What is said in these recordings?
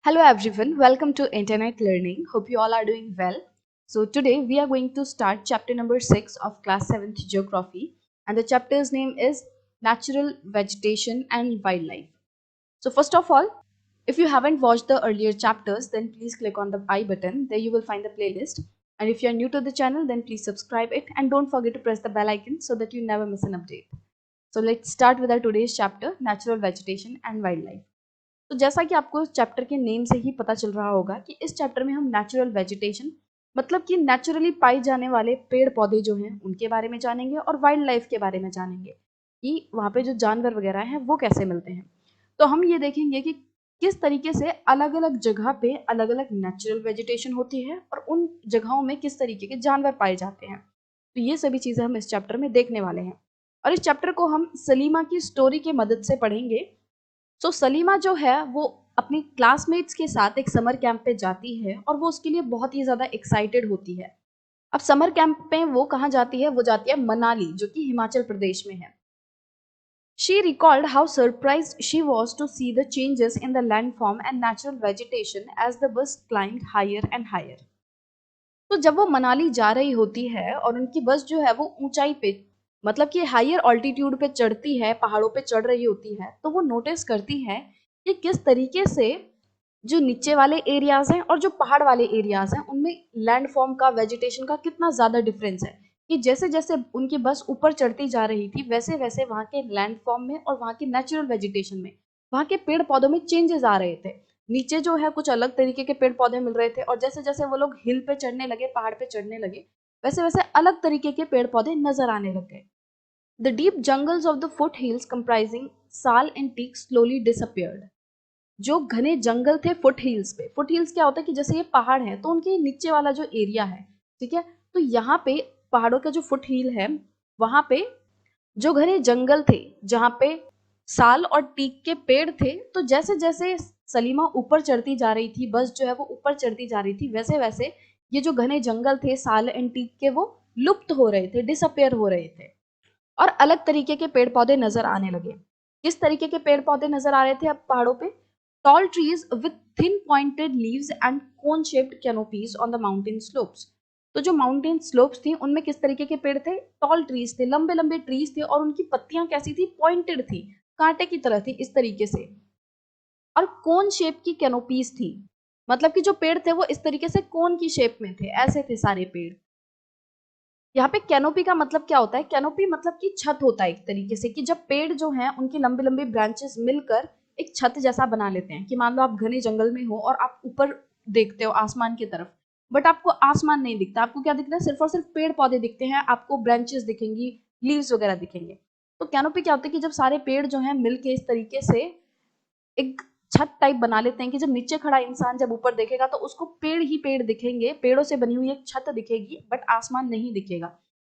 Hello everyone, welcome to Internet Learning. Hope you all are doing well. So today we are going to start chapter number 6 of class 7th geography, and the chapter's name is Natural Vegetation and Wildlife. So first of all, if you haven't watched the earlier chapters, then please click on the I button. There you will find the playlist. And if you are new to the channel, then please subscribe it and don't forget to press the bell icon so that you never miss an update. So let's start with our today's chapter, Natural Vegetation and Wildlife. तो जैसा कि आपको chapter के name से ही पता चल रहा होगा कि इस चैप्टर में हम नेचुरल वेजिटेशन मतलब कि नेचुरली पाए जाने वाले पेड़ पौधे जो हैं उनके बारे में जानेंगे और वाइल्ड लाइफ के बारे में जानेंगे कि वहाँ पे जो जानवर वगैरह हैं वो कैसे मिलते हैं। तो हम ये देखेंगे कि किस तरीके से अलग अलग जगह पे अलग अलग नेचुरल वेजिटेशन होती है और उन जगहों में किस तरीके के जानवर पाए जाते हैं। तो ये सभी चीज़ें हम इस चैप्टर में देखने वाले हैं और इस चैप्टर को हम सलीमा की स्टोरी की मदद से पढ़ेंगे। सलीमा जो है वो अपनी क्लासमेट्स के साथ एक समर कैंप पे जाती है और वो उसके लिए बहुत ही ज़्यादा एक्साइटेड होती है। अब समर कैंप पे वो कहाँ जाती है? वो जाती है मनाली, जो कि हिमाचल प्रदेश में है। She recalled how surprised she was to see the changes in the landform and natural vegetation as the bus climbed higher and higher. तो जब वो मनाली जा रही होती है और उनकी बस जो है वो ऊंचाई पे मतलब कि हायर ऑल्टीट्यूड पे चढ़ती है, पहाड़ों पे चढ़ रही होती है, तो वो नोटिस करती है कि किस तरीके से जो नीचे वाले एरियाज हैं और जो पहाड़ वाले एरियाज हैं उनमें लैंडफॉर्म का, वेजिटेशन का कितना ज़्यादा डिफरेंस है। कि जैसे जैसे उनकी बस ऊपर चढ़ती जा रही थी वैसे वैसे वहाँ के लैंडफॉर्म में और वहाँ के नेचुरल वेजिटेशन में, वहाँ के पेड़ पौधों में चेंजेस आ रहे थे। नीचे जो है कुछ अलग तरीके के पेड़ पौधे मिल रहे थे और जैसे जैसे वो लोग हिल पे चढ़ने लगे, पहाड़ पे चढ़ने लगे, वैसे वैसे अलग तरीके के पेड़ पौधे नजर आने लग गए। The deep jungles of the foot hills comprising साल एंड टीक स्लोली डिसअपियर्ड। जो घने जंगल थे फुट हिल्स पे, फुट हिल्स क्या होता है कि जैसे ये पहाड़ है तो उनके नीचे वाला जो एरिया है, ठीक है, तो यहाँ पे पहाड़ों का जो फुट हिल है वहां पे जो घने जंगल थे जहाँ पे साल और टीक के पेड़ थे, तो जैसे जैसे सलीमा ऊपर चढ़ती जा रही थी, बस जो है वो ऊपर चढ़ती जा रही थी, वैसे वैसे ये जो घने जंगल थे साल एंड टीक के वो लुप्त हो रहे थे, डिसअपेयर हो रहे थे और अलग तरीके के पेड़ पौधे नजर आने लगे। किस तरीके के पेड़ पौधे नजर आ रहे थे अब पहाड़ों पे? Tall trees with thin pointed leaves and cone shaped canopies on the mountain slopes. तो जो माउंटेन स्लोप्स थी उनमें किस तरीके के पेड़ थे? टॉल ट्रीज थे, लंबे लंबे ट्रीज थे और उनकी पत्तियां कैसी थी? पॉइंटेड थी, कांटे की तरह थी इस तरीके से। और कोन शेप की कैनोपीज थी, मतलब कि जो पेड़ थे वो इस तरीके से कोन की शेप में थे, ऐसे थे सारे पेड़। यहाँ पे कैनोपी का मतलब क्या होता है? कैनोपी मतलब कि छत होता है एक तरीके से, कि जब पेड़ जो हैं उनकी लंबी लंबी ब्रांचेस मिलकर एक छत जैसा बना लेते हैं। कि मान लो आप घने जंगल में हो और आप ऊपर देखते हो आसमान की तरफ, बट आपको आसमान नहीं दिखता, आपको क्या दिखता है? सिर्फ और सिर्फ पेड़ पौधे दिखते हैं, आपको ब्रांचेस दिखेंगी, लीव्स वगैरह दिखेंगे। तो कैनोपी क्या होता है कि जब सारे पेड़ जो हैं मिलके इस तरीके से एक छत टाइप बना लेते हैं कि जब नीचे खड़ा इंसान जब ऊपर देखेगा तो उसको पेड़ ही पेड़ दिखेंगे, पेड़ों से बनी हुई एक छत दिखेगी, बट आसमान नहीं दिखेगा।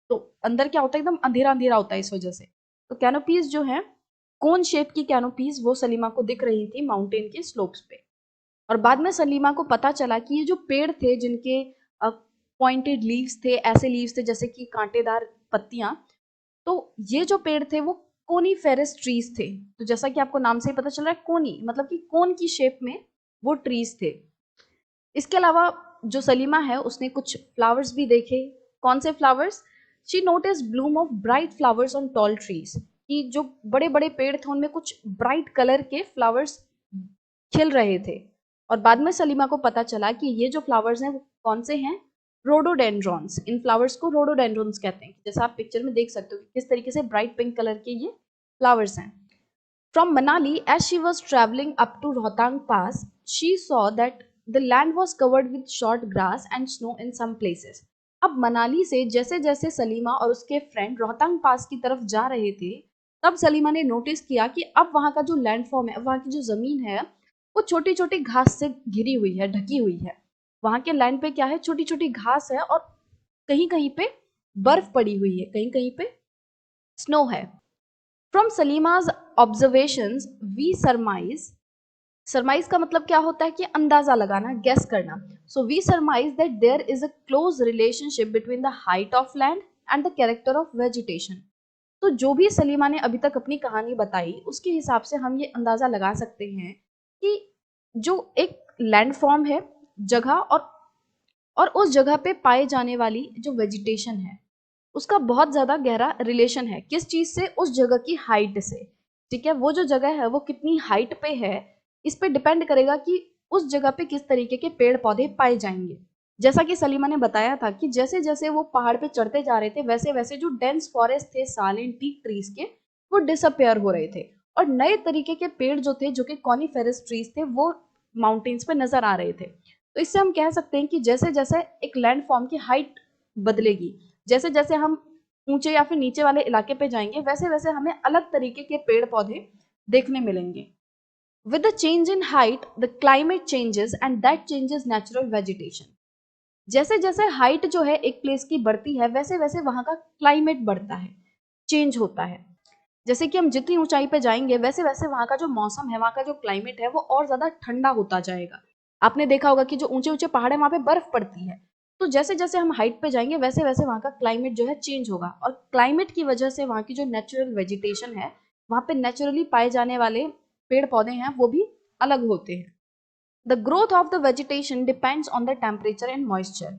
तो अंदर क्या होता है? एकदम अंधेरा अंधेरा होता है इस वजह से। तो कैनोपीज जो है, कोन शेप की कैनोपीज वो सलीमा को दिख रही थी माउंटेन के स्लोप्स पे। और बाद में सलीमा को पता चला कि ये जो पेड़ थे जिनके पॉइंटेड लीव्स थे, ऐसे लीव्स थे जैसे कि कांटेदार पत्तियां, तो ये जो पेड़ थे वो कोनीफेरस ट्रीज थे। तो जैसा कि आपको नाम से ही पता चल रहा है, कोनी मतलब कि कोन की शेप में वो ट्रीज थे। इसके अलावा जो सलीमा है उसने कुछ फ्लावर्स भी देखे। कौन से flowers? She notice Bloom of bright flowers on tall trees. कि जो बड़े बड़े पेड़ थे उनमें कुछ ब्राइट कलर के फ्लावर्स खिल रहे थे। और बाद में सलीमा को पता चला कि ये जो फ्लावर्स हैं वो कौन से हैं? रोडोडेंड्रॉन्स। इन फ्लावर्स को रोडोडेंड्रॉन्स कहते हैं। जैसा आप पिक्चर में देख सकते हो कि किस तरीके से ब्राइट पिंक कलर के ये फ्लावर्स हैं। From Manali, as she was traveling up to Rohtang Pass, she saw that the land was covered with short grass and snow in some places. अब मनाली से जैसे जैसे सलीमा और उसके फ्रेंड रोहतांग पास की तरफ जा रहे थे, तब सलीमा ने नोटिस किया कि अब वहाँ का जो लैंडफॉर्म है, वहाँ की जो जमीन है, वो छोटी छोटी घास से घिरी हुई है, ढकी हुई है। वहाँ के लैंड पे क्या है? छोटी छोटी घास है और कहीं कहीं पे बर्फ पड़ी हुई है, कहीं कहीं पे स्नो है। फ्रॉम सलीमाज ऑब्जर्वेशंस वी सरमाइज का मतलब क्या होता है? कि अंदाजा लगाना, गेस करना। So we summarise that there is a close relationship between the height of land and the character of vegetation. तो जो भी सलीमा ने अभी तक अपनी कहानी बताई उसके हिसाब से हम ये अंदाजा लगा सकते हैं कि जो एक लैंडफॉर्म है, जगह, और उस जगह पे पाए जाने वाली जो वेजिटेशन है उसका बहुत ज़्यादा गहरा रिलेशन है। किस चीज़ से? उस जगह की हाइट से। ठीक है, वो जो जगह है वो कितनी हाइट पे है, इस पे डिपेंड करेगा कि उस जगह पे किस तरीके के पेड़ पौधे पाए जाएंगे। जैसा कि सलीमा ने बताया था कि जैसे जैसे वो पहाड़ पे चढ़ते जा रहे थे वैसे वैसे जो डेंस फॉरेस्ट थे सालेन टीक ट्रीज के, वो डिसअपेयर हो रहे थे और नए तरीके के पेड़ जो थे, जो कि कॉनिफेरस ट्रीज थे, वो माउंटेन्स पे नजर आ रहे थे। तो इससे हम कह सकते हैं कि जैसे जैसे एक लैंडफॉर्म की हाइट बदलेगी, जैसे जैसे हम ऊंचे या फिर नीचे वाले इलाके पे जाएंगे, वैसे वैसे हमें अलग तरीके के पेड़ पौधे देखने मिलेंगे। With the change in height, the climate changes and that changes natural vegetation. जैसे जैसे हाइट जो है एक प्लेस की बढ़ती है वैसे वैसे वहां का क्लाइमेट बढ़ता है, चेंज होता है। जैसे कि हम जितनी ऊंचाई पे जाएंगे वैसे वैसे वहां का जो मौसम है, वहां का जो क्लाइमेट है वो और ज्यादा ठंडा होता जाएगा। आपने देखा होगा कि जो ऊंचे ऊंचे पहाड़ है वहां पे बर्फ पड़ती है। तो जैसे जैसे हम हाइट पे जाएंगे वैसे वैसे वहां का क्लाइमेट जो है चेंज होगा, और क्लाइमेट की वजह से वहां की जो नेचुरल वेजिटेशन है, वहां पे नेचुरली पाए जाने वाले पेड़ पौधे हैं वो भी अलग होते हैं। The growth of the vegetation depends on the temperature and moisture.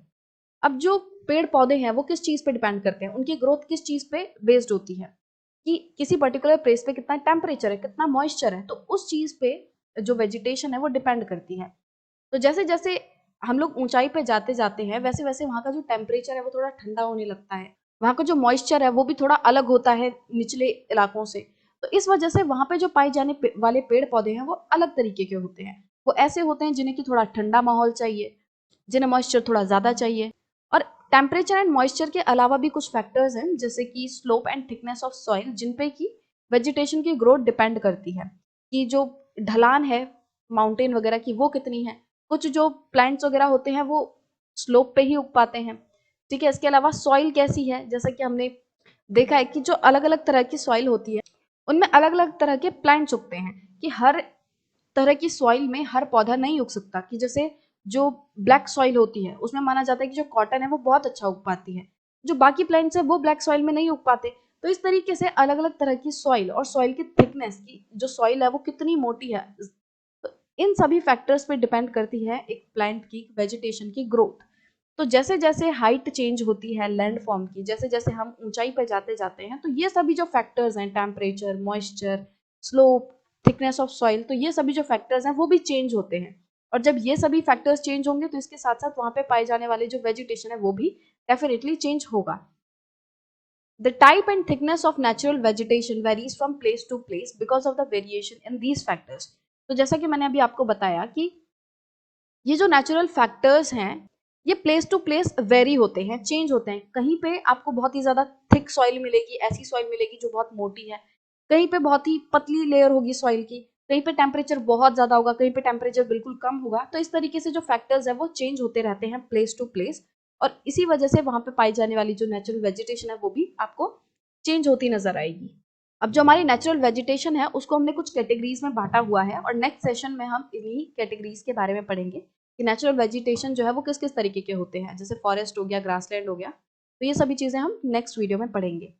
अब जो पेड़ पौधे हैं वो किस चीज पे डिपेंड करते हैं, उनकी ग्रोथ किस चीज पे बेस्ड होती है कि किसी पर्टिकुलर प्लेस पे कितना टेम्परेचर है, कितना मॉइस्चर है, तो उस चीज पे जो वेजिटेशन है वो डिपेंड करती है। तो जैसे जैसे हम लोग ऊंचाई पे जाते जाते हैं वैसे वैसे वहां का जो टेम्परेचर है वो थोड़ा ठंडा होने लगता है, वहां का जो मॉइस्चर है वो भी थोड़ा अलग होता है निचले इलाकों से। तो इस वजह से वहां पे जो पाए जाने वाले पेड़ पौधे हैं वो अलग तरीके के होते हैं। वो ऐसे होते हैं जिन्हें कि थोड़ा ठंडा माहौल चाहिए, जिन्हें मॉइस्चर थोड़ा ज्यादा चाहिए। और टेम्परेचर एंड मॉइस्चर के अलावा भी कुछ फैक्टर्स हैं जैसे कि slope and thickness of soil, जिन पे की वेजिटेशन की ग्रोथ डिपेंड करती है कि जो ढलान है माउंटेन वगैरह की वो कितनी है। कुछ जो प्लांट्स वगैरह होते हैं वो स्लोप पे ही उग पाते हैं। ठीक है, इसके अलावा सॉइल कैसी है, जैसा कि हमने देखा है कि जो अलग अलग तरह की सॉइल होती है उनमें अलग अलग तरह के प्लांट्स उगते हैं, कि हर तरह की सॉइल में हर पौधा नहीं उग सकता। कि जैसे जो ब्लैक सॉइल होती है उसमें माना जाता है कि जो कॉटन है वो बहुत अच्छा उग पाती है, जो बाकी प्लांट्स है वो ब्लैक सॉइल में नहीं उग पाते। तो इस तरीके से अलग अलग तरह की सॉइल और सॉइल की थिकनेस की जो सॉइल है वो कितनी मोटी है, तो इन सभी फैक्टर्स पे डिपेंड करती है एक प्लांट की वेजिटेशन की ग्रोथ। तो जैसे जैसे हाइट चेंज होती है लैंड फॉर्म की, जैसे जैसे हम ऊंचाई पर जाते जाते हैं, तो ये सभी जो फैक्टर्स हैं, temperature, moisture, slope, thickness of soil, तो ये सभी जो फैक्टर्स हैं वो भी चेंज होते हैं। और जब ये सभी फैक्टर्स चेंज होंगे तो इसके साथ साथ वहां पे पाए जाने वाले जो वेजिटेशन है वो भी डेफिनेटली चेंज होगा। The type and thickness of natural vegetation varies from place to place because of the variation in these factors. तो जैसा कि मैंने अभी आपको बताया कि ये जो नेचुरल फैक्टर्स हैं ये प्लेस टू प्लेस वेरी होते हैं, चेंज होते हैं। कहीं पे आपको बहुत ही ज्यादा थिक सॉइल मिलेगी, ऐसी सॉइल मिलेगी जो बहुत मोटी है, कहीं पे बहुत ही पतली लेयर होगी सॉइल की, कहीं पे टेम्परेचर बहुत ज्यादा होगा, कहीं पे टेम्परेचर बिल्कुल कम होगा। तो इस तरीके से जो फैक्टर्स है वो चेंज होते रहते हैं प्लेस टू प्लेस, और इसी वजह से वहां पे पाई जाने वाली जो नेचुरल वेजिटेशन है वो भी आपको चेंज होती नजर आएगी। अब जो हमारी नेचुरल वेजिटेशन है उसको हमने कुछ कैटेगरीज में बांटा हुआ है, और नेक्स्ट सेशन में हम इन्हीं कैटेगरीज के बारे में पढ़ेंगे कि नेचुरल वेजिटेशन जो है वो किस किस तरीके के होते हैं, जैसे फॉरेस्ट हो गया, ग्रासलैंड हो गया। तो ये सभी चीजें हम नेक्स्ट वीडियो में पढ़ेंगे।